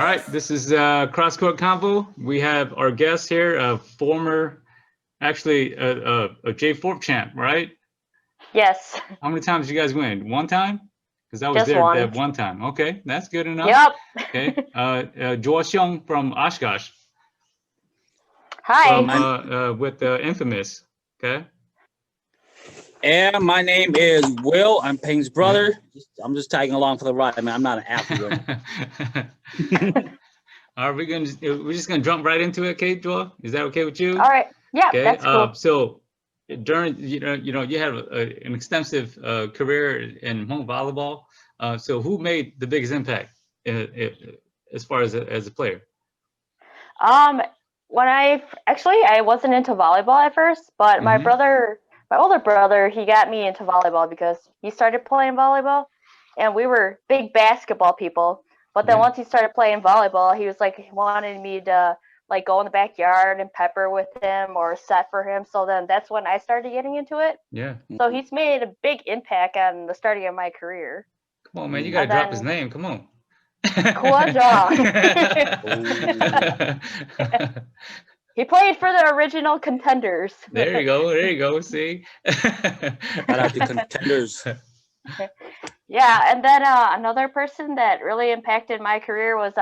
right, this is CrossCourt Convo. We have our guest here, a former, actually a J4 champ, right? Yes. How many times did you guys win? One time? Because I was Just there one. that one time. Okay, that's good enough. Yep. Okay, Joua Xiong from Oshkosh. Hi. From, with Infamous. Okay. And my name is Will. I'm Payne's brother. I'm just tagging along for the ride, man. I'm not an athlete. Are we gonna? We're just gonna jump right into it, Kate, Joel? Is that okay with you? All right. Yeah, Okay. that's cool. So during you had an extensive career in Hmong volleyball. So who made the biggest impact as far as a player? When I wasn't into volleyball at first, but my older brother, he got me into volleyball because he started playing volleyball, and we were big basketball people. But then once he started playing volleyball, he was like, he wanted me to like go in the backyard and pepper with him or set for him. So then that's when I started getting into it. Yeah. So he's made a big impact on the starting of my career. Come on, man, you gotta drop his name. Come on. Joua. He played for the original contenders. There you go. There you go. See? Shout out to contenders. Yeah, and then another person that really impacted my career was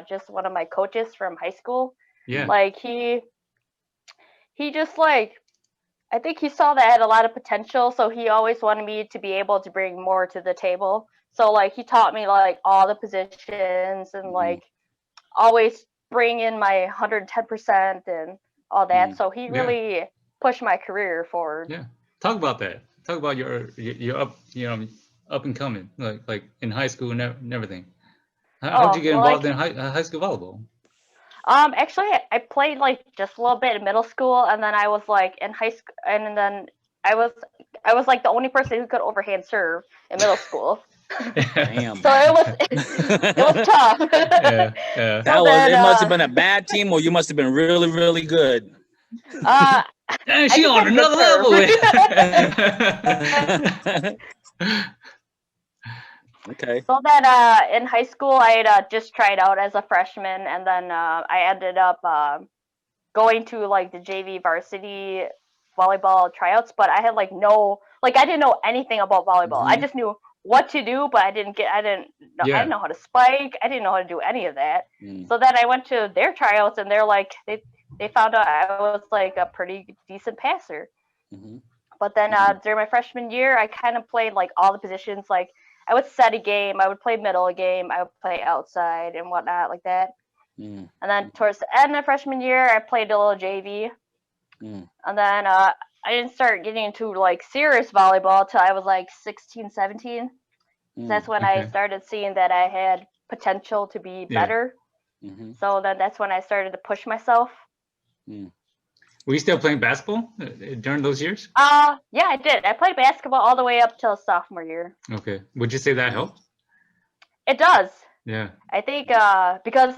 just one of my coaches from high school. Yeah. Like he just like, I think he saw that I had a lot of potential, so he always wanted me to be able to bring more to the table. So like he taught me like all the positions and like always bring in my 110% and all that. So he really pushed my career forward. Yeah. Talk about that. Talk about your up, up and coming, like in high school and everything. How did you get involved in high school volleyball? Actually, I played like just a little bit in middle school, and then I was like in high school, and then I was like the only person who could overhand serve in middle school. Damn. So it was tough. Yeah. It must have been a bad team, or you must have been really, really good. And she on another level. Okay. So then in high school, I had just tried out as a freshman, and then I ended up going to like the JV varsity volleyball tryouts, but I had I didn't know anything about volleyball. I just knew what to do, but I didn't know how to spike. I didn't know how to do any of that. So then I went to their tryouts, and they're like, they found out I was like a pretty decent passer. But then during my freshman year, I kind of played like all the positions. Like I would set a game, I would play middle a game, I would play outside and whatnot like that. And then towards the end of freshman year, I played a little JV. And then I didn't start getting into like serious volleyball till I was like 16, 17. That's when I started seeing that I had potential to be better. So then that's when I started to push myself. Were you still playing basketball during those years? Yeah, I did. I played basketball all the way up till sophomore year. Okay. Would you say that helped? It does. Yeah. I think because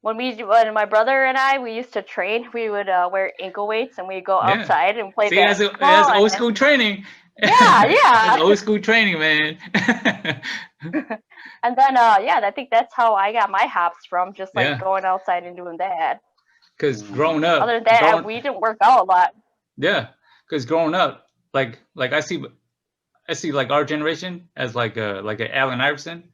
when my brother and I, we used to train, we would wear ankle weights and we'd go outside and play basketball. That's old school training. Yeah. That's old school training, man. And then I think that's how I got my hops from, just like going outside and doing that. Because growing up, other than that, we didn't work out a lot. Yeah, because growing up, like I see like our generation as like a Allen Iverson,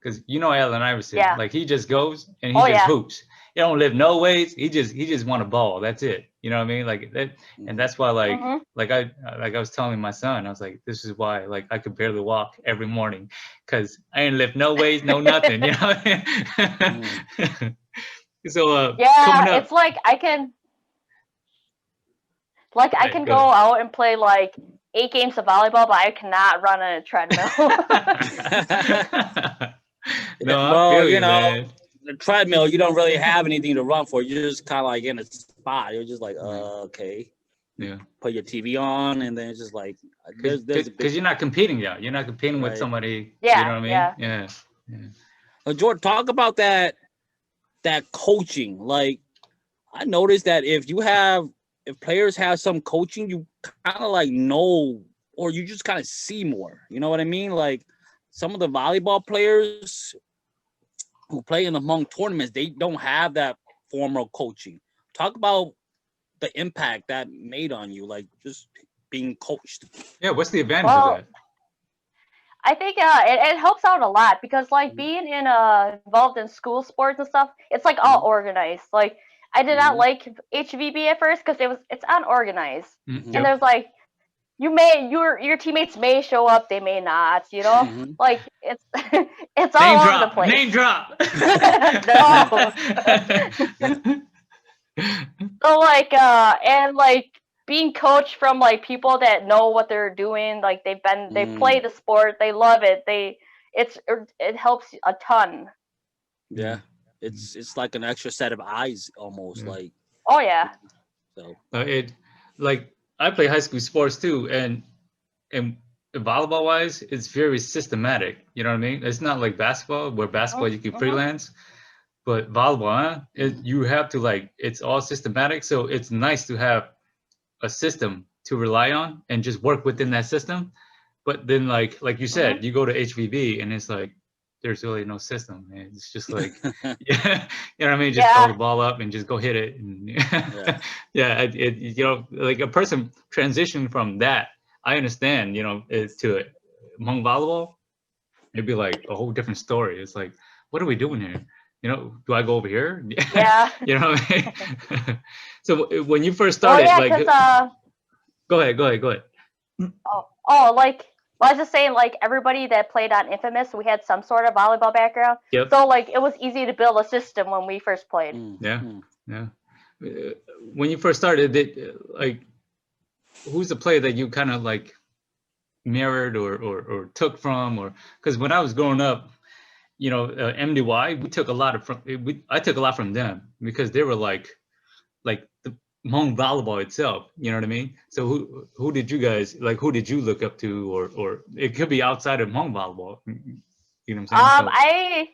because Allen Iverson, like he just goes and he just hoops. He don't lift no weights. He just want a ball. That's it. You know what I mean? Like that, and that's why like I was telling my son, I was like, this is why like I could barely walk every morning, because I ain't lift no weights, no nothing. You know what I mean? So it's like I can go out and play like 8 games of volleyball, but I cannot run on a treadmill. The treadmill, you don't really have anything to run for. You're just kind of like in a spot. You're just like, okay. Yeah. Put your TV on, and then it's just like, because you're not competing yet. You're not competing with somebody. Yeah. You know what I mean? Yeah. Jordan, talk about that coaching. Like, I noticed that if players have some coaching, you kind of like know, or you just kind of see more. You know what I mean? Like some of the volleyball players, who play in the Hmong tournaments, they don't have that formal coaching. Talk about the impact that made on you, like just being coached. Yeah, what's the advantage of that? I think it helps out a lot because like being involved in school sports and stuff, it's like all organized. Like I did not like HVB at first because it's unorganized, and there's like your teammates may show up, they may not, you know, like it's it's all over the place. Name drop. No. So like and like being coached from like people that know what they're doing, like they play the sport, they love it, it helps a ton. Yeah, it's like an extra set of eyes almost. Like oh yeah. So it like I play high school sports too, and volleyball wise, it's very systematic. You know what I mean? It's not like basketball, where basketball you can freelance, but volleyball, you have to like, it's all systematic. So it's nice to have a system to rely on and just work within that system. But then like you said, you go to HVB and it's like there's really no system, man. It's just like you know what I mean? Just throw the ball up and just go hit it. And you know, like a person transition from that, I understand, you know, to Hmong volleyball, it'd be like a whole different story. It's like, what are we doing here? You know, do I go over here? Yeah. You know what I mean? So when you first started, go ahead. Like I was just saying, like everybody that played on Infamous, we had some sort of volleyball background. Yep. So like it was easy to build a system when we first played. Yeah. When you first started, like who's the player that you kind of like mirrored or took from, or because when I was growing up, you know, MDY, I took a lot from them because they were like the Hmong volleyball itself, you know what I mean? So who did you guys like? Who did you look up to, or it could be outside of Hmong volleyball? You know what I'm saying?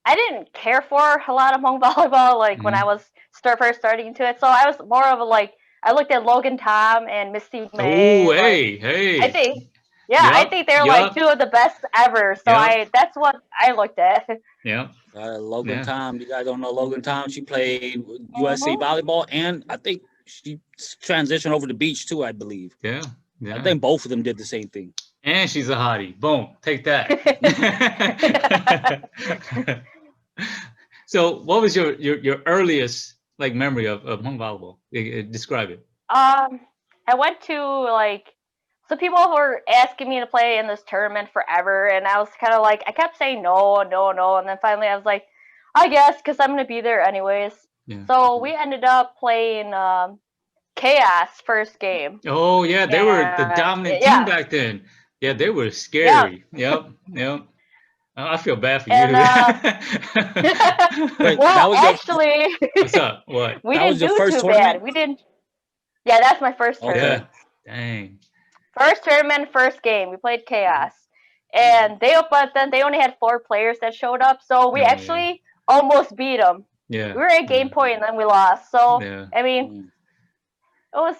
I didn't care for a lot of Hmong volleyball like when I was first starting into it. So I was more of a like I looked at Logan Tom and Misty May. Oh, hey! I think. Yeah, I think they're like two of the best ever. So that's what I looked at. Yeah. Logan Tom, you guys don't know Logan Tom. She played USC volleyball, and I think she transitioned over to beach too, I believe. Yeah. I think both of them did the same thing. And she's a hottie. Boom. Take that. So what was your earliest like memory of Hmong volleyball? Describe it. I went to like some people who were asking me to play in this tournament forever, and I was kind of like, I kept saying no, and then finally I was like, I guess, because I'm gonna be there anyways. Yeah. So we ended up playing Chaos first game. Oh yeah, they were the dominant team back then. Yeah, they were scary. Yep. I feel bad for you. Wait, well, actually, what's up? What? We didn't do too bad. We didn't. Yeah, that's my first tournament. Yeah. Dang. First tournament, first game. We played Chaos, and but then they only had 4 players that showed up, so we actually almost beat them. Yeah. We were at game point, and then we lost. So I mean, it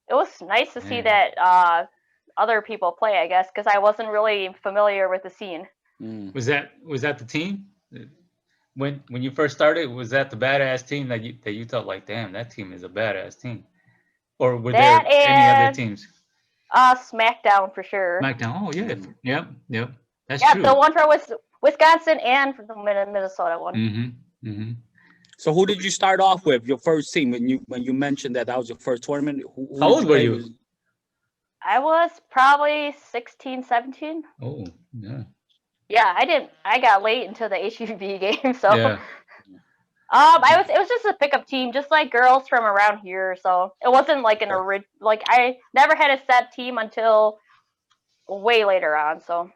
was nice to see that other people play, I guess, because I wasn't really familiar with the scene. Was that the team when you first started? Was that the badass team that you thought like, damn, that team is a badass team, or were there any other teams? SmackDown for sure. SmackDown. Oh yeah. Yep. That's true. The one for Wisconsin and for the Minnesota one. So who did you start off with? Your first team when you mentioned that was your first tournament. How old were you? I was probably 16, 17. Oh yeah. Yeah, I got late into the HUB game, so it was just a pickup team, just like girls from around here. So it wasn't like I never had a set team until way later on. So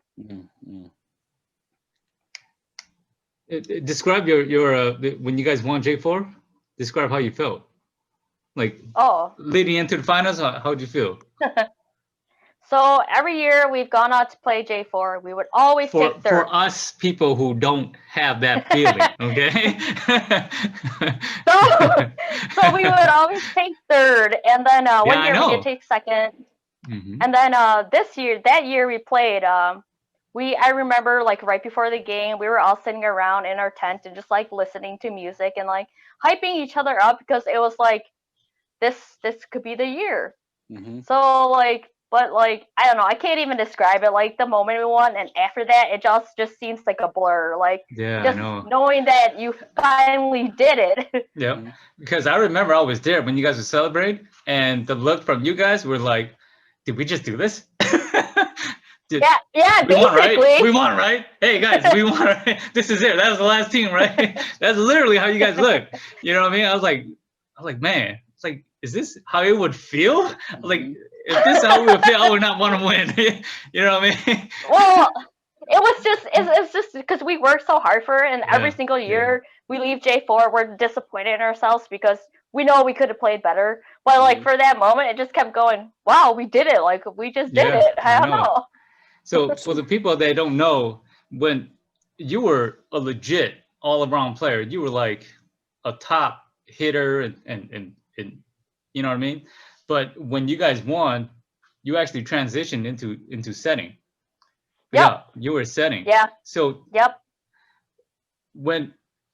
describe your when you guys won J4. Describe how you felt. Like leading into the finals, how'd you feel? So every year we've gone out to play J4. We would always take third. For us people who don't have that feeling, okay? so we would always take third, and then one year we did take second. And then that year we played, I remember like right before the game, we were all sitting around in our tent and just like listening to music and like hyping each other up because it was like this could be the year. So like, but like I don't know, I can't even describe it. Like the moment we won, and after that, it just seems like a blur. Like just knowing that you finally did it. Yeah, because I remember I was there when you guys would celebrate, and the look from you guys were like, "Did we just do this?" Yeah, we basically. won, right? We won, right? Hey guys, we won, right? This is it. That was the last team, right? That's literally how you guys look. You know what I mean? I was like, man, it's like, is this how it would feel? Like, if this is how we would feel, I would not want to win. You know what I mean? Well, it's just because we work so hard for it, and every single year we leave J4, we're disappointed in ourselves because we know we could have played better. But like for that moment, it just kept going. Wow, we did it! Like we just did it. I don't know. So for the people that don't know, when you were a legit all-around player, you were like a top hitter and you know what I mean? But when you guys won, you actually transitioned into setting. Yeah, you were setting. Yeah. So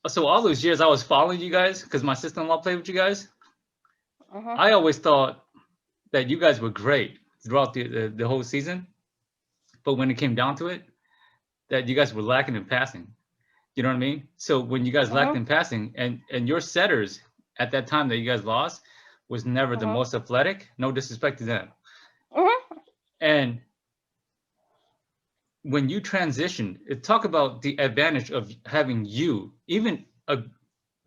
so all those years I was following you guys because my sister-in-law played with you guys. I always thought that you guys were great throughout the whole season. But when it came down to it, that you guys were lacking in passing. You know what I mean? So when you guys lacked in passing, and your setters at that time that you guys lost was never the most athletic. No disrespect to them. And when you transitioned, talk about the advantage of having you, even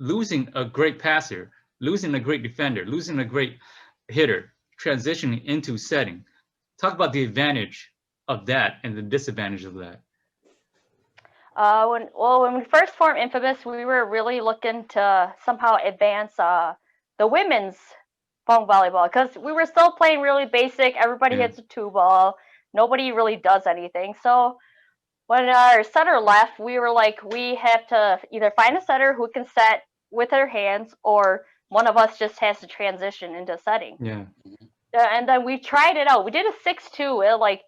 losing a great passer, losing a great defender, losing a great hitter, transitioning into setting. Talk about the advantage of that and the disadvantage of that. When we first formed Infamous, we were really looking to somehow advance the women's Hmong volleyball because we were still playing really basic. Everybody hits a 2-ball. Nobody really does anything. So when our setter left, we were like, we have to either find a setter who can set with her hands, or one of us just has to transition into setting. Yeah. And then we tried it out. We did a 6-2 like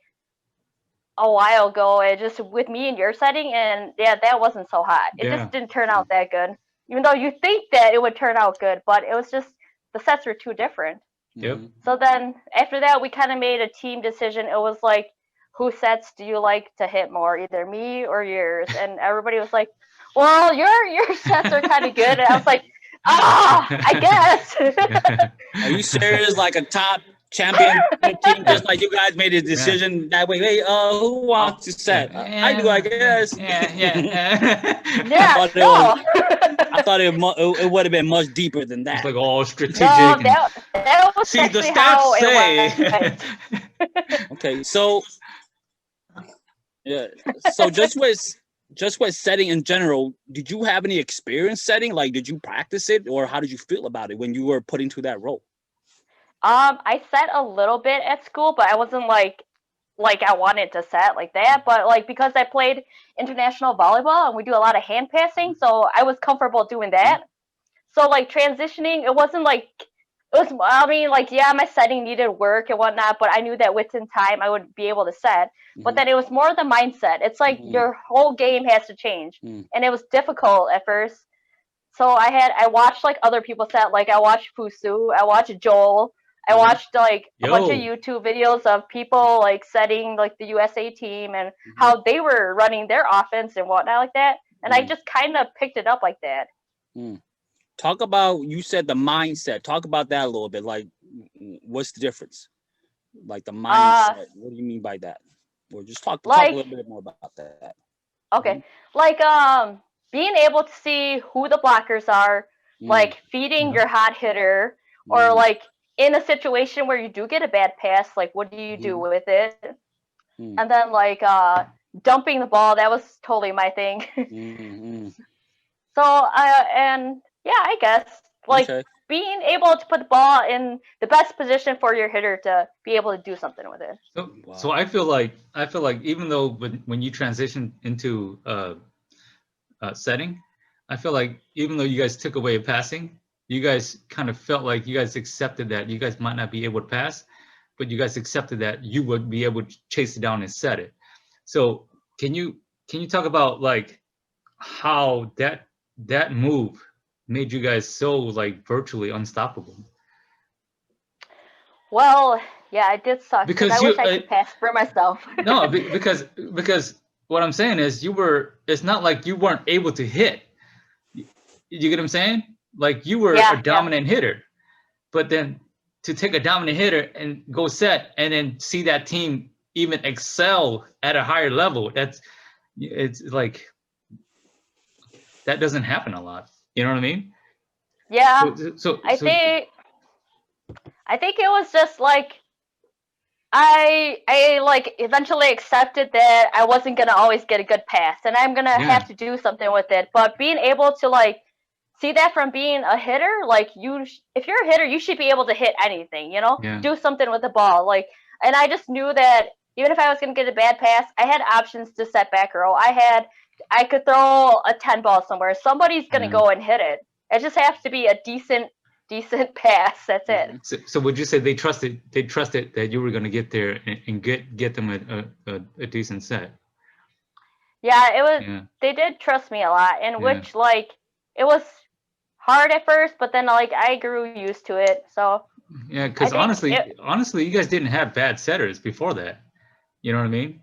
a while ago, just with me in your setting, and that wasn't so hot. It just didn't turn out that good. Even though you think that it would turn out good, but it was just the sets were too different. Yep. So then after that, we kind of made a team decision. It was like, whose sets do you like to hit more, either me or yours? And everybody was like, well, your sets are kind of good. And I was like, I guess. Are you serious? Like a top champion team, just like you guys made a decision that way. Hey, who wants to set? I do, I guess. I thought it would have been much deeper than that. It's like all strategic. No, that was see the stats say. Okay, so so just with setting in general, did you have any experience setting? Like, did you practice it, or how did you feel about it when you were put into that role? I set a little bit at school, but I wasn't like I wanted to set like that. But like because I played international volleyball and we do a lot of hand passing, so I was comfortable doing that. So like transitioning, it wasn't like it was. I mean, like my setting needed work and whatnot, but I knew that within time I would be able to set. But then it was more the mindset. It's like your whole game has to change, and it was difficult at first. So I watched like other people set. Like I watched Fusu, I watched Joel. I watched like a bunch of YouTube videos of people like setting like the USA team and how they were running their offense and whatnot like that. And I just kind of picked it up like that. Talk about, you said the mindset. Talk about that a little bit. Like, what's the difference? Like the mindset. What do you mean by that? Or just talk a little bit more about that. Okay. Like being able to see who the blockers are, like feeding your hot hitter, or like in a situation where you do get a bad pass, like what do you do with it? And then like dumping the ball, that was totally my thing. So I guess like being able to put the ball in the best position for your hitter to be able to do something with it. So I feel like even though when you transition into setting, I feel like even though you guys took away passing, you guys kind of felt like you guys accepted that you guys might not be able to pass, but you guys accepted that you would be able to chase it down and set it. So Can you talk about like how that move made you guys so like virtually unstoppable? Well, yeah, I did suck because I Because wish I could pass for myself. no, because what I'm saying is it's not like you weren't able to hit. You get what I'm saying? Like you were a dominant hitter, but then to take a dominant hitter and go set and then see that team even excel at a higher level, it's like that doesn't happen a lot. You know what I mean? Yeah. So I think it was just like I like eventually accepted that I wasn't gonna always get a good pass, and I'm gonna have to do something with it. But being able to like see that from being a hitter, like if you're a hitter, you should be able to hit anything, you know, do something with the ball. Like, and I just knew that even if I was gonna get a bad pass, I had options to set back row. I could throw a 10 ball somewhere. Somebody's gonna go and hit it. It just has to be a decent pass. That's it. So would you say they trusted that you were going to get there and get them a decent set? Yeah, it was. Yeah. They did trust me a lot, and which like it was hard at first, but then like I grew used to it. So yeah, because honestly, you guys didn't have bad setters before that. You know what I mean?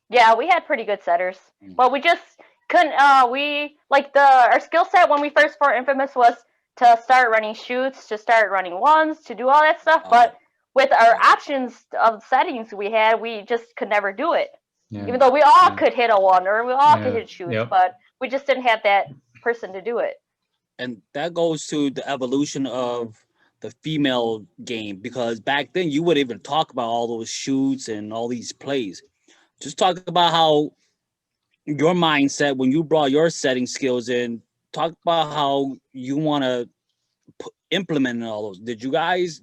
Yeah, we had pretty good setters, but we just couldn't. We like our skill set when we first fought Infamous was to start running shoots, to start running ones, to do all that stuff. But with our options of settings we had, we just could never do it. Yeah. Even though we all could hit a one or we all could hit shoots, but we just didn't have that person to do it. And that goes to the evolution of the female game, because back then you wouldn't even talk about all those shoots and all these plays. Just talk about how your mindset when you brought your setting skills in. Talk about how you want to implement all those. Did you guys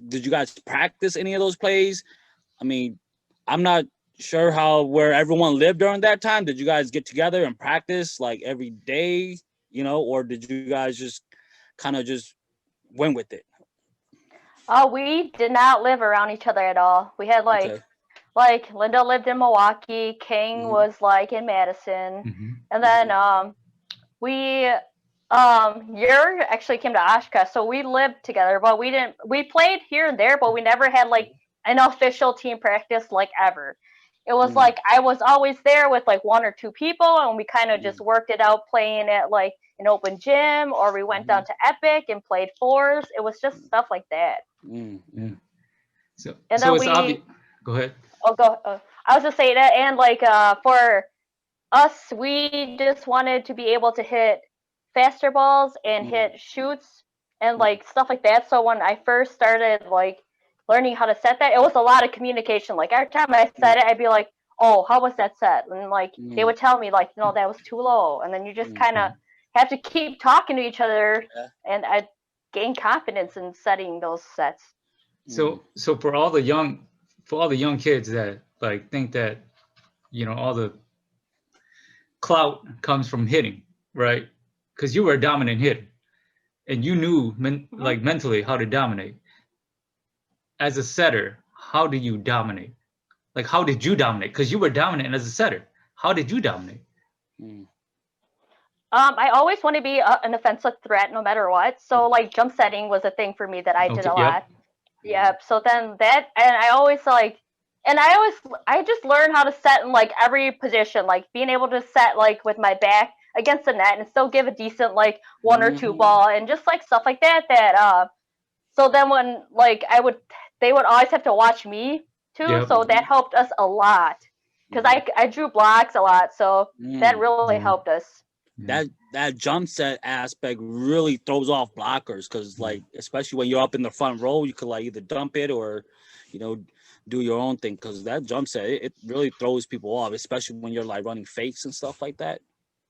practice any of those plays? I mean, I'm not sure where everyone lived during that time. Did you guys get together and practice like every day, you know, or did you guys just kind of just went with it? We did not live around each other at all. We had like Linda lived in Milwaukee, King was like in Madison, and then Yer actually came to Oshkosh, so we lived together, but we played here and there, but we never had like an official team practice like ever. It was like I was always there with like one or two people, and we kind of just worked it out playing at like an open gym, or we went down to Epic and played fours. It was just stuff like that. So it's obvious. Go ahead. I was just saying that, and like for us, we just wanted to be able to hit faster balls and hit shoots and like stuff like that. So when I first started like learning how to set that, it was a lot of communication. Like every time I set it, I'd be like, "Oh, how was that set?" And like they would tell me like, "No, that was too low." And then you just kind of have to keep talking to each other, and I gained confidence in setting those sets. So for all the young kids that like think that, you know, all the clout comes from hitting, right? Because you were a dominant hitter and you knew like mentally how to dominate. As a setter, how do you dominate? Like, how did you dominate? Because you were dominant as a setter. How did you dominate? I always want to be an offensive threat no matter what. So like jump setting was a thing for me that I did a lot. Yep. So then that, and I just learned how to set in like every position, like being able to set like with my back against the net and still give a decent like one or two ball and just like stuff like that. So then when like they would always have to watch me too. So that helped us a lot because I drew blocks a lot. So that really helped us. That jump set aspect really throws off blockers because like especially when you're up in the front row, you could like either dump it or, you know, do your own thing, because that jump set it really throws people off, especially when you're like running fakes and stuff like that.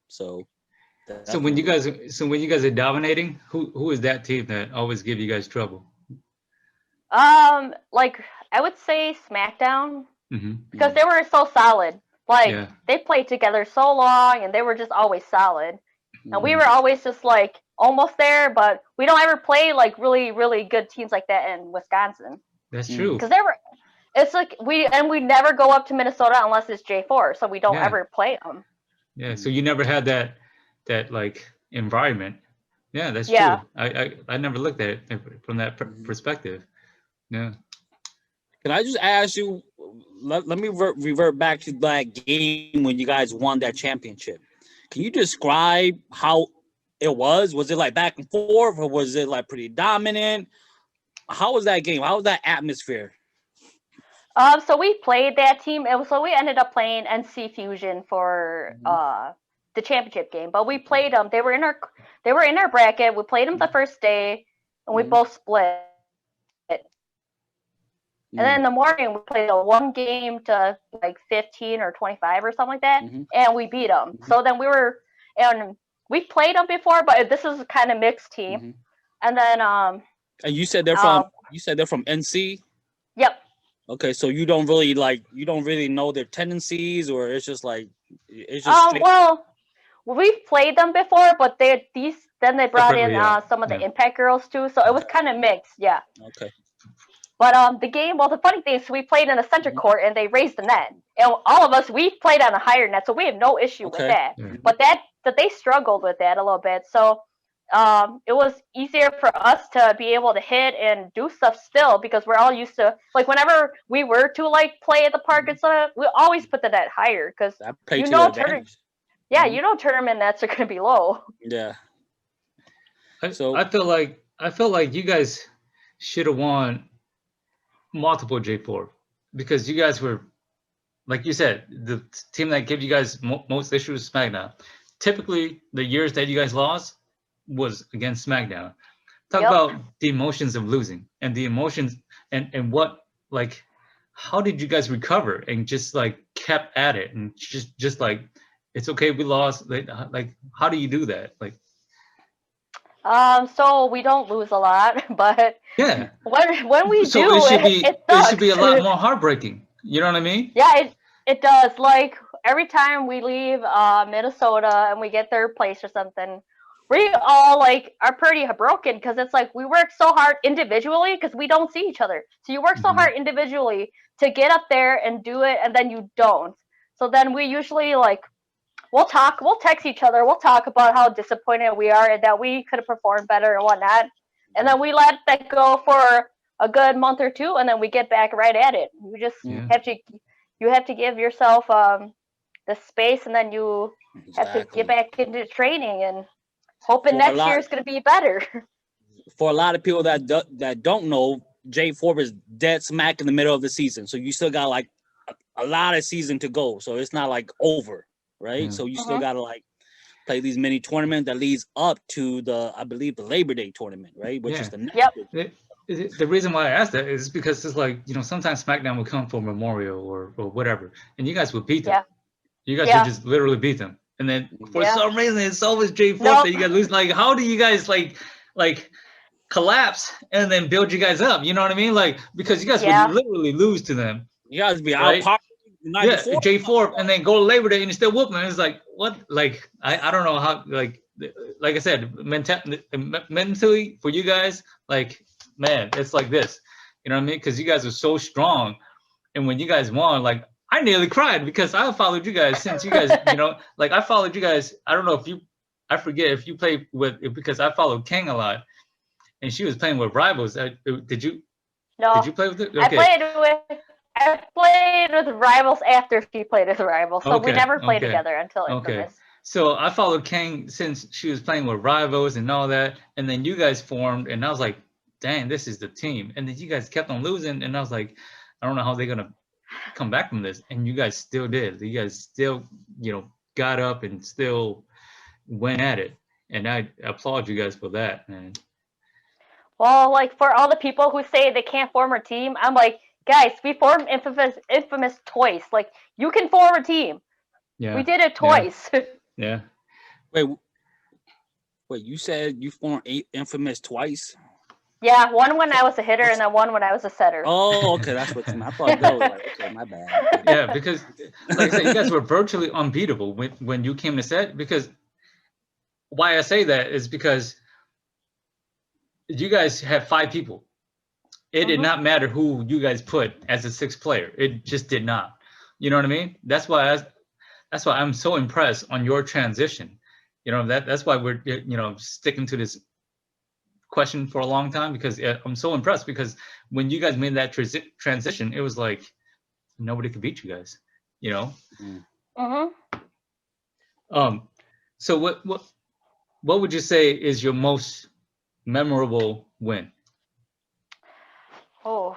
So when you guys are dominating, who is that team that always give you guys trouble? Like I would say SmackDown because they were so solid. Like they played together so long and they were just always solid. And we were always just like almost there, but we don't ever play like really, really good teams like that in Wisconsin. That's true. Because It's like we never go up to Minnesota unless it's J4, so we don't ever play them. Yeah, so you never had that like environment. Yeah, that's true. I never looked at it from that perspective. Yeah. Can I just ask you? Let me revert back to that game when you guys won that championship. Can you describe how it was? Was it like back and forth, or was it like pretty dominant? How was that game? How was that atmosphere? So we played that team, and so we ended up playing NC Fusion for the championship game. But we played them. They were in our bracket. We played them the first day, and we both split. And then in the morning, we played a 1 game to like 15 or 25 or something like that, and we beat them. So then we played them before, but this is a kind of mixed team. And then and you said they're from NC? Yep. Okay, so you don't really know their tendencies, or it's just well, we've played them before, but then they brought in some of the Impact girls too, so it was kind of mixed. Yeah. Okay. But the funny thing is we played in the center court and they raised the net. And all of us, we played on a higher net, so we have no issue with that. But that they struggled with that a little bit. So it was easier for us to be able to hit and do stuff still because we're all used to, like, whenever we were to like play at the park and stuff, we always put the net higher because tournament nets are going to be low. Yeah. So I feel like you guys should have won multiple J4 because you guys were, like you said, the team that gave you guys most issues, SmackDown. Typically, the years that you guys lost was against SmackDown. Talk about the emotions of losing and the emotions and what, like, how did you guys recover and just like kept at it and just like, it's okay, we lost. Like, how do you do that? Like, so we don't lose a lot, but when we do, it should be a lot more heartbreaking. You know what I mean? Yeah, it does. Like every time we leave Minnesota and we get third place or something, we all like are pretty broken because it's like we work so hard individually because we don't see each other. So you work so hard individually to get up there and do it, and then you don't. So then we usually like we'll text each other, we'll talk about how disappointed we are and that we could have performed better and whatnot. And then we let that go for a good month or two, and then we get back right at it. You just have to give yourself the space, and then you have to get back into training and hoping next year is going to be better. For a lot of people that don't know, J4 is dead smack in the middle of the season, so you still got like a lot of season to go. So it's not like over. Right, so you still gotta like play these mini tournaments that leads up to I believe the Labor Day tournament, right? Which is the next. The reason why I asked that is because it's like, you know, sometimes SmackDown will come for Memorial or whatever, and you guys would beat them. You guys would just literally beat them, and then for some reason it's always J4 that you guys lose. Like, how do you guys like collapse and then build you guys up? You know what I mean? Like, because you guys would literally lose to them. You guys be out. J4, and then go to Labor Day and you still whoop them. It's like, what? Like, I don't know how, like I said, mentally for you guys, like, man, it's like this. You know what I mean? Because you guys are so strong. And when you guys won, like, I nearly cried because I followed you guys since you guys, you know, like, I followed you guys. I don't know I forget if you played because I followed Kang a lot. And she was playing with rivals. Did you? No. Did you play with it? Okay. I played with rivals after she played with rivals, so we never played together until Infamous. So I followed Kang since she was playing with rivals and all that, and then you guys formed, and I was like, dang, this is the team. And then you guys kept on losing, and I was like, I don't know how they're gonna come back from this. And you guys still did. You guys still, you know, got up and still went at it. And I applaud you guys for that, man. Well, like for all the people who say they can't form a team, I'm like, guys, we formed Infamous twice. Like, you can form a team. Yeah. We did it twice. Yeah. Wait, you said you formed Infamous twice? Yeah, one when I was a hitter and then one when I was a setter. Oh, okay, that's what you meant. I thought that was like, okay, my bad. Yeah, because like I said, you guys were virtually unbeatable when you came to set. Because why I say that is because you guys had 5 people. it did not matter who you guys put as a 6th player. It just did not. You know what I mean? That's why I'm so impressed on your transition. You know, that's why we're, you know, sticking to this question for a long time, because I'm so impressed, because when you guys made that transition, it was like nobody could beat you guys, you know? So what would you say is your most memorable win? Oh,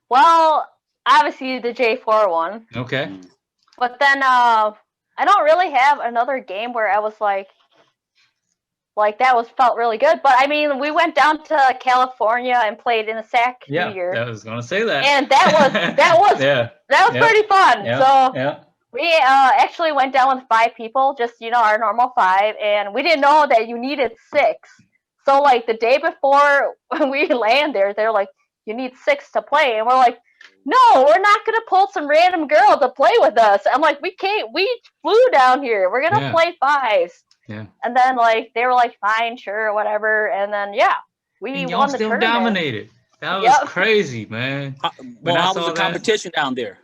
well, obviously the J4 one. Okay. But then I don't really have another game where I was like that felt really good. But I mean, we went down to California and played in a SAC New Year. I was gonna say that. And that was pretty fun. So we actually went down with 5 people, just, you know, our normal 5, and we didn't know that you needed 6. So like the day before we land there, they're like, you need 6 to play, and we're like, no, we're not gonna pull some random girl to play with us. I'm like, we can't. We flew down here. We're gonna play 5s. Yeah. And then like they were like, fine, sure, whatever. And then we won the tournament. Dominated. That was crazy, man. Well, how was the competition down there?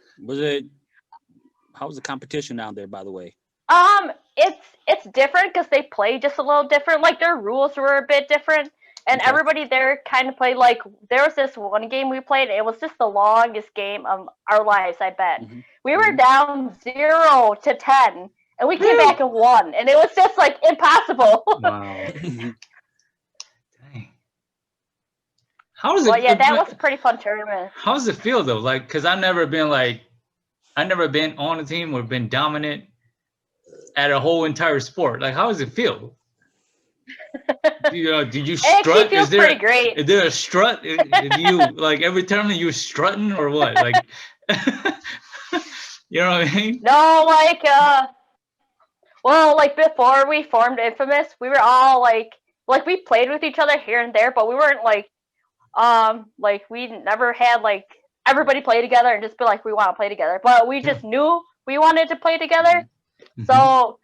How was the competition down there, by the way? It's different because they play just a little different. Like their rules were a bit different. And everybody there kind of played, like, there was this one game we played. It was just the longest game of our lives, I bet. We were down 0 to 10, and we came back and won. And it was just, like, impossible. Wow. Dang. How was it? Well, yeah, that was a pretty fun tournament. How does it feel, though? Like, because I've never been on a team or been dominant at a whole entire sport. Like, how does it feel? Did you strut? It feels pretty great. Is there a strut? Do you, like, every tournament you strutting or what? Like, you know what I mean? No, like, well, like before we formed Infamous, we were all like we played with each other here and there, but we weren't like we never had like everybody play together and just be like, we want to play together. But we just knew we wanted to play together. So,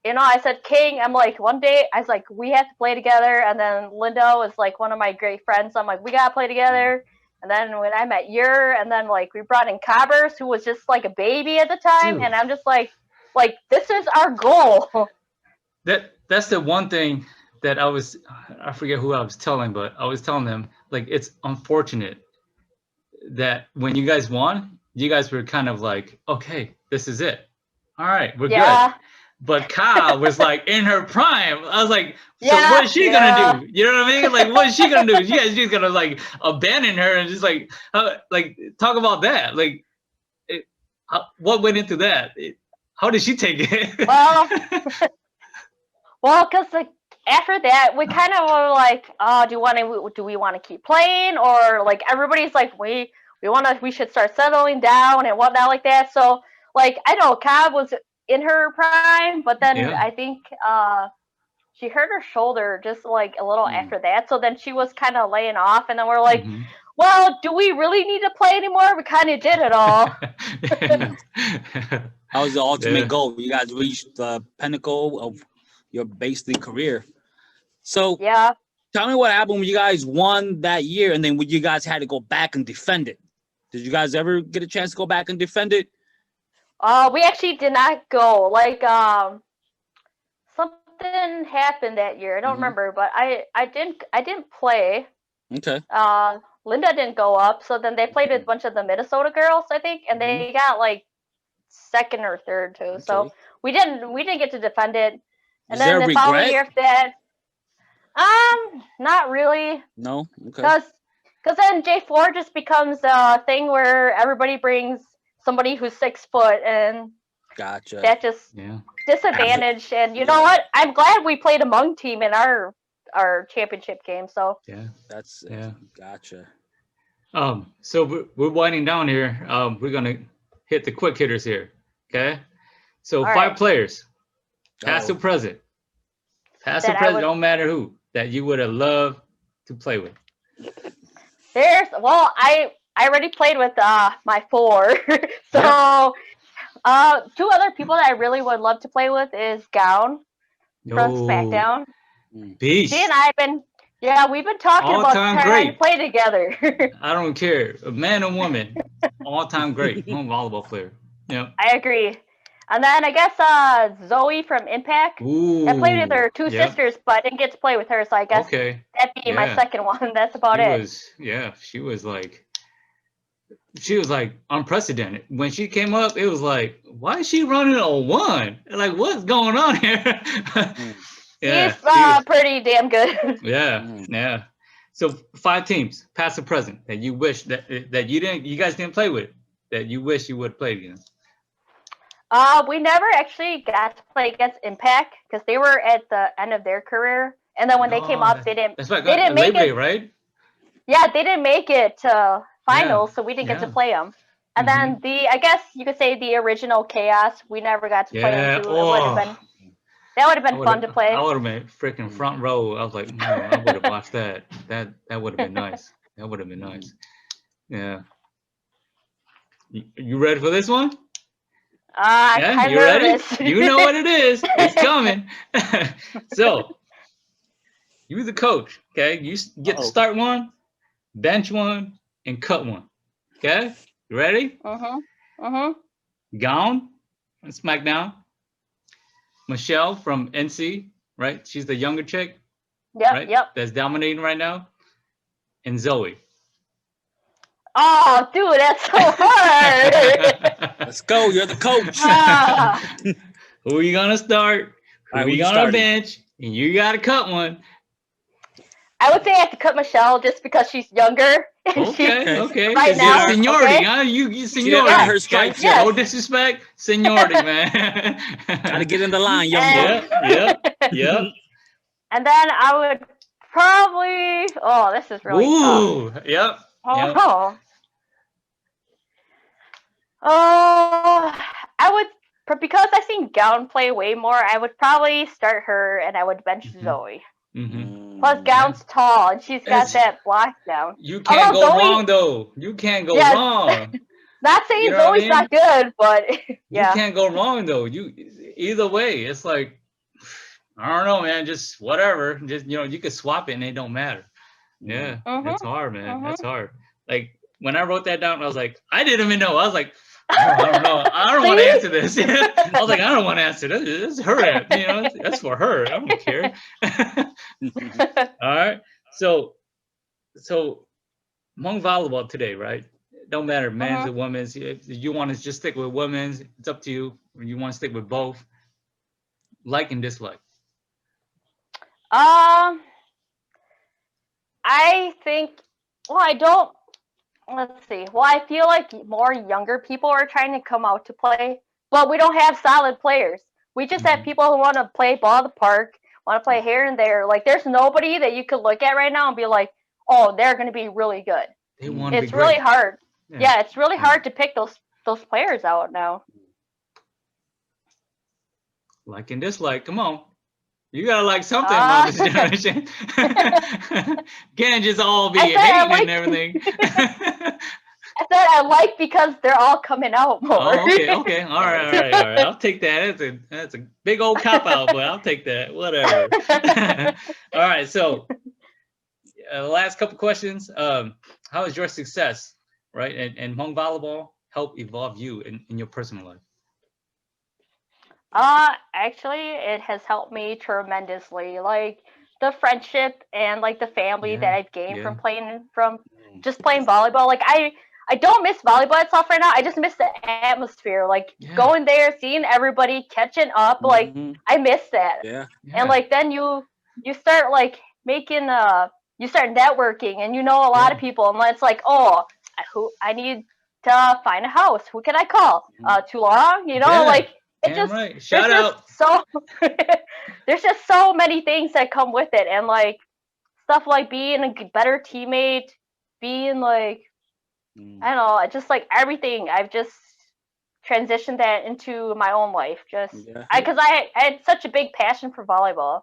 you know, I said, King, I'm like, one day, I was like, we have to play together. And then Linda was like one of my great friends. So I'm like, we got to play together. And then when I met Yer, and then like we brought in Cobbers, who was just like a baby at the time. And I'm just like, this is our goal. That's the one thing that I forget who I was telling, but I was telling them, like, it's unfortunate that when you guys won, you guys were kind of like, okay, this is it. All right, we're good. But Kyle was like in her prime. I was like, so what is she gonna do? You know what I mean? Like, what is she gonna do? She's gonna like abandon her and just like talk about that. Like, what went into that? How did she take it? Well, because like after that, we kind of were like, oh, do we want to keep playing, or like everybody's like, we should start settling down and whatnot like that. So like I know Cobb was in her prime, but then I think she hurt her shoulder just like a little after that. So then she was kind of laying off, and then we're like, well, do we really need to play anymore? We kind of did it all. That was the ultimate goal. You guys reached the pinnacle of your basically career. So tell me what happened when you guys won that year, and then when you guys had to go back and defend it. Did you guys ever get a chance to go back and defend it? We actually did not go. Like, something happened that year. I don't remember, but I didn't play. Okay. Linda didn't go up, so then they played with a bunch of the Minnesota girls, I think, and they got like second or third too. Okay. So we didn't get to defend it. And then the following year after that, not really. No. Okay. Because then J4 just becomes a thing where everybody brings somebody who's 6 foot, and gotcha. That just disadvantage. And you know what? I'm glad we played a Hmong team in our championship game. So gotcha. So we're winding down here. We're gonna hit the quick hitters here. Okay. So all 5 players, past or present. Past or present, don't matter who, that you would have loved to play with. I already played with my 4. So 2 other people that I really would love to play with is Gown from SmackDown. Beast. Yeah, we've been talking about All-time trying to great. play together. I don't care, a man or woman, all-time great Hmong volleyball player. Yeah. I agree. And then I guess Zoe from Impact. Ooh. I played with her two Yep. sisters, but I didn't get to play with her, so I guess Okay. that'd be my second one. That's about it. She was like unprecedented. When she came up, it was like, why is she running a 1? Like, what's going on here? She's pretty damn good. Yeah. So 5 teams, past or present, that you wish that you guys didn't play with, that you wish you would have played against. We never actually got to play against Impact because they were at the end of their career, and then when they came up, they didn't make it. Right? Yeah, they didn't make it to finals, so we didn't get to play them. And then I guess you could say the original Chaos, we never got to play them too. That would have been fun to play. I would have been freaking front row. I was like, man, I would have watched that. That would have been nice. That would have been nice. Yeah. You ready for this one? I'm you nervous. Ready? You know what it is. It's coming. So, you the coach, okay? You get to start one, bench one, and cut one. Okay? You ready? Gown from SmackDown. Michelle from NC, right? She's the younger chick. Yep, right? Yep. That's dominating right now. And Zoe. Oh, dude, that's so hard. Let's go. You're the coach. Who are you gonna start? Who are you gonna bench? And you gotta cut one. I would say I have to cut Michelle just because she's younger. Okay. Right now, seniority, huh? You seniority. Yeah, her stripes. Yes. No disrespect. Seniority, man. Gotta get in the line, young boy. Yep. And then I would probably. Oh, this is really tough. Yep. Oh, I would, because I seen Gown play way more, I would probably start her and I would bench Zoe. Plus, Gown's tall and she's got that block down. You can't go wrong, though. You can't go wrong. Not saying Zoe's not good, but yeah. You can't go wrong, though. Either way, it's like, I don't know, man. Just whatever. Just, you could swap it and it don't matter. Yeah, it's hard, man. That's hard. Like, when I wrote that down, I was like, I didn't even know. I was like, I don't know. I don't want to answer this. I was like, I don't want to answer this. This is her. That's for her. I don't care. All right. So Hmong volleyball today, right? Don't matter, men's or women's. If you want to just stick with women's, it's up to you. Or you want to stick with both. Like and dislike. I think. Well, I don't. Let's see. Well, I feel like more younger people are trying to come out to play, but we don't have solid players. We just have people who want to play ball at the park, want to play here and there. Like, there's nobody that you could look at right now and be like, oh, they're going to be really good. It's really hard. Yeah, it's really hard to pick those players out now. Like and dislike. Come on. You gotta like something about this generation. Can't just all be hating and everything. I said I like because they're all coming out more. Oh, okay. All right. I'll take that. That's a big old cop out, but I'll take that. Whatever. All right. So, last couple questions. How has your success, right, and Hmong volleyball help evolve you in your personal life? Actually, it has helped me tremendously. Like, the friendship and like the family that I've gained from playing volleyball. Like, I don't miss volleyball itself right now. I just miss the atmosphere. Like, going there, seeing everybody catching up. Like, I miss that. And like, then you start like making you start networking, and a lot of people, and it's like, oh, I need to find a house. Who can I call? Too long, like. It just right. Shout out. There's just so many things that come with it, and like stuff like being a better teammate, being like I don't know, just like everything. I've just transitioned that into my own life, because I had such a big passion for volleyball.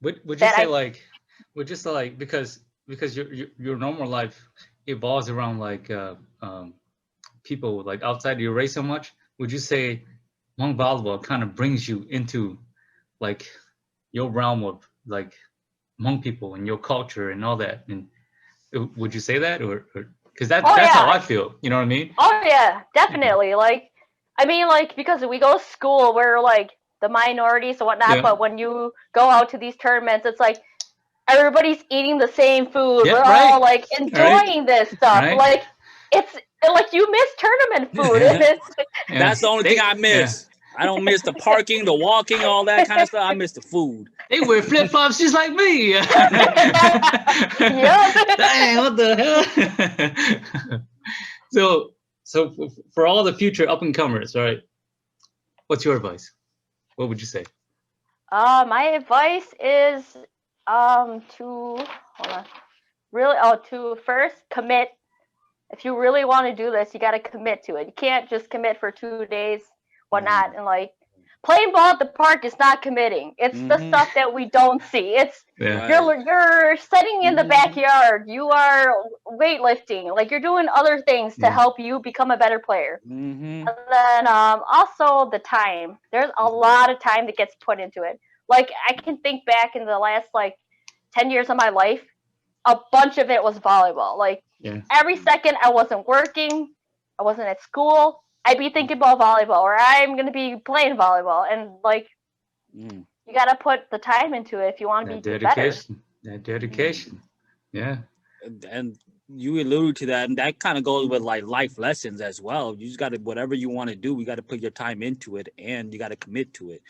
Would you say because your normal life evolves around like people like outside of your race so much? Would you say Hmong volleyball kind of brings you into like your realm of like Hmong people and your culture and all that. And would you say that, or because that's how I feel? You know what I mean? Oh yeah, definitely. Like, I mean, like, because we go to school, we're like the minorities and whatnot. Yeah. But when you go out to these tournaments, it's like everybody's eating the same food. Yeah, we're all like enjoying this stuff. Like, it's like you miss tournament food. That's the only thing I miss. I don't miss the parking, the walking, all that kind of stuff. I miss the food. They wear flip-flops just like me. Yep. Dang, what the hell? So for all the future up-and-comers, right? What's your advice? What would you say? My advice is to first commit. If you really want to do this, you got to commit to it. You can't just commit for 2 days, whatnot, and like playing ball at the park is not committing. It's the stuff that we don't see. It's you're sitting in the backyard. You are weightlifting. Like you're doing other things to help you become a better player. And then also the time. There's a lot of time that gets put into it. Like I can think back in the last like 10 years of my life, a bunch of it was volleyball. Like every second I wasn't working, I wasn't at school, I'd be thinking about volleyball, or I'm going to be playing volleyball. And like, you got to put the time into it if you want to be better. That dedication. Yeah. And you alluded to that, and that kind of goes with like life lessons as well. You just got to, whatever you want to do, you got to put your time into it, and you got to commit to it.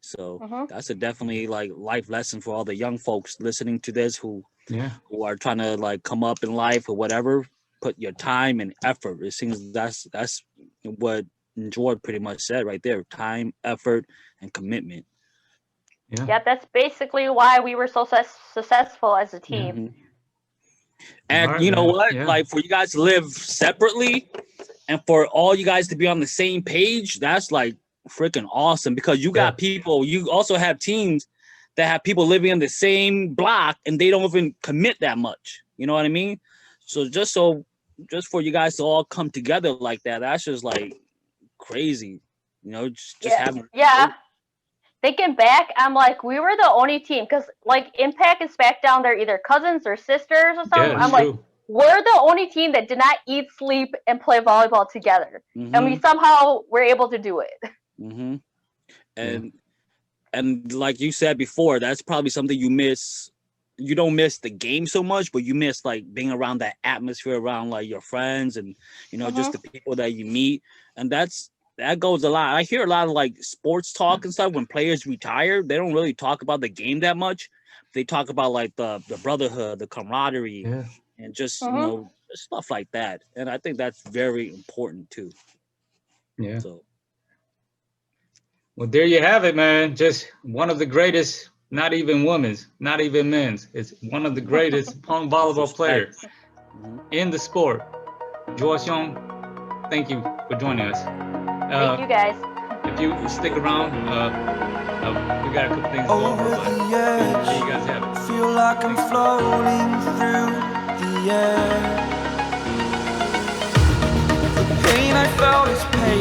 So that's a definitely like life lesson for all the young folks listening to this who are trying to like come up in life or whatever. Put your time and effort. It seems that's what George pretty much said right there: time, effort, and commitment. Yeah, that's basically why we were so successful as a team. And you know what? Like for you guys to live separately, and for all you guys to be on the same page, that's like freaking awesome, because you got people, you also have teams that have people living in the same block and they don't even commit that much. You know what I mean? So just for you guys to all come together like that, that's just like crazy. You know, just having thinking back, I'm like, we were the only team, because like Impact and SmackDown, they're either cousins or sisters or something. I'm like, we're the only team that did not eat, sleep, and play volleyball together, and we somehow were able to do it. And like you said before, that's probably something you miss. You don't miss the game so much, but you miss like being around that atmosphere, around like your friends and just the people that you meet. And that goes a lot. I hear a lot of like sports talk and stuff when players retire. They don't really talk about the game that much. They talk about like the brotherhood, the camaraderie, and just stuff like that. And I think that's very important too. Yeah. So. Well, there you have it, man. Just one of the greatest, not even women's, not even men's. It's one of the greatest Hmong volleyball players in the sport. Joua Xiong, thank you for joining us. Thank you, guys. If you stick around, we got a couple things going on, but there you guys have it. Feel like I'm floating through the air. The pain I felt is pain.